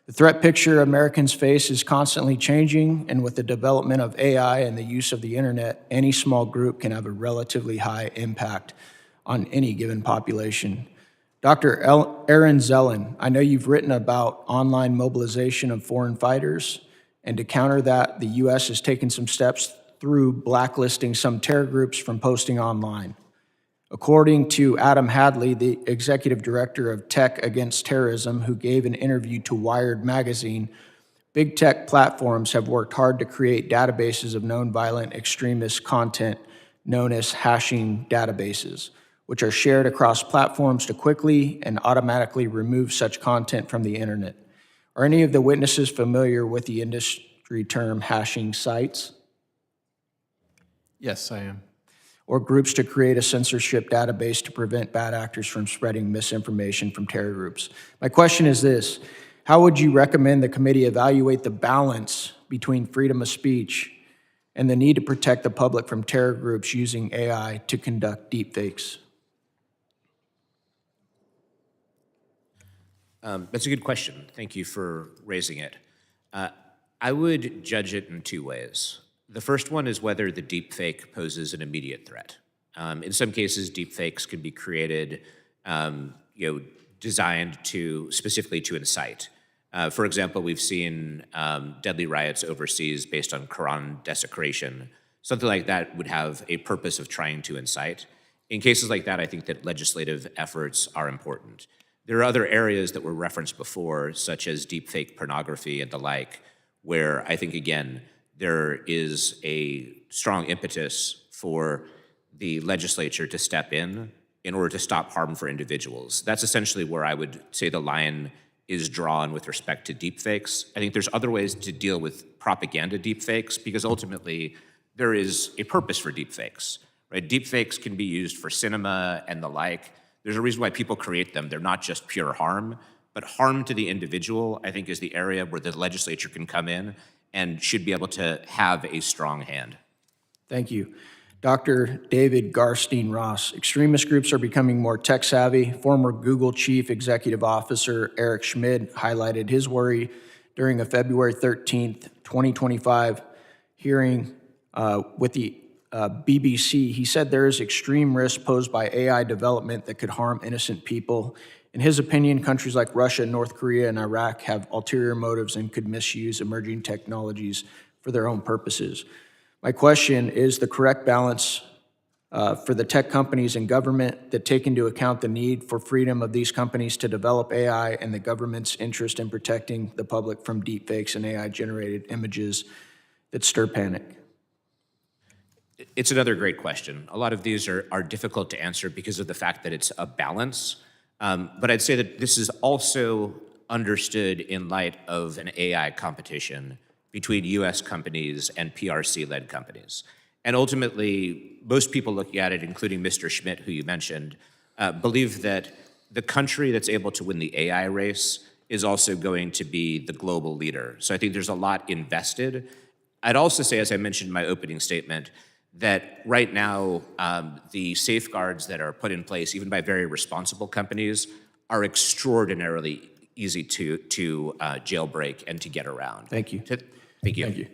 The threat picture Americans face is constantly changing, and with the development of AI and the use of the internet, any small group can have a relatively high impact on any given population. Dr. Aaron Zellen, I know you've written about online mobilization of foreign fighters, and to counter that, the U.S. has taken some steps through blacklisting some terror groups from posting online. According to Adam Hadley, the executive director of Tech Against Terrorism, who gave an interview to Wired magazine, big tech platforms have worked hard to create databases of known violent extremist content known as hashing databases, which are shared across platforms to quickly and automatically remove such content from the internet. Are any of the witnesses familiar with the industry term hashing sites? Yes, I am. Or groups to create a censorship database to prevent bad actors from spreading misinformation from terror groups. My question is this: how would you recommend the committee evaluate the balance between freedom of speech and the need to protect the public from terror groups using AI to conduct deepfakes? That's a good question. Thank you for raising it. I would judge it in two ways. The first one is whether the deepfake poses an immediate threat. In some cases, deepfakes can be created, designed specifically to incite. For example, we've seen deadly riots overseas based on Quran desecration. Something like that would have a purpose of trying to incite. In cases like that, I think that legislative efforts are important. There are other areas that were referenced before, such as deepfake pornography and the like, where I think, again, there is a strong impetus for the legislature to step in order to stop harm for individuals. That's essentially where I would say the line is drawn with respect to deepfakes. I think there's other ways to deal with propaganda deepfakes, because ultimately there is a purpose for deepfakes, right? Deepfakes can be used for cinema and the like. There's a reason why people create them. They're not just pure harm, but harm to the individual, I think, is the area where the legislature can come in and should be able to have a strong hand. Thank you. Dr. David Garstein-Ross, extremist groups are becoming more tech-savvy. Former Google Chief Executive Officer Eric Schmidt highlighted his worry during a February 13th, 2025 hearing with the BBC. He said there is extreme risk posed by AI development that could harm innocent people. In his opinion, countries like Russia, North Korea, and Iraq have ulterior motives and could misuse emerging technologies for their own purposes. My question is the correct balance for the tech companies and government that take into account the need for freedom of these companies to develop AI and the government's interest in protecting the public from deepfakes and AI-generated images that stir panic? It's another great question. A lot of these are difficult to answer because of the fact that it's a balance. But I'd say that this is also understood in light of an AI competition between US companies and PRC-led companies. And ultimately, most people looking at it, including Mr. Schmidt, who you mentioned, believe that the country that's able to win the AI race is also going to be the global leader. So I think there's a lot invested. I'd also say, as I mentioned in my opening statement, that right now, the safeguards that are put in place, even by very responsible companies, are extraordinarily easy to jailbreak and to get around. Thank you. Thank you. Thank you.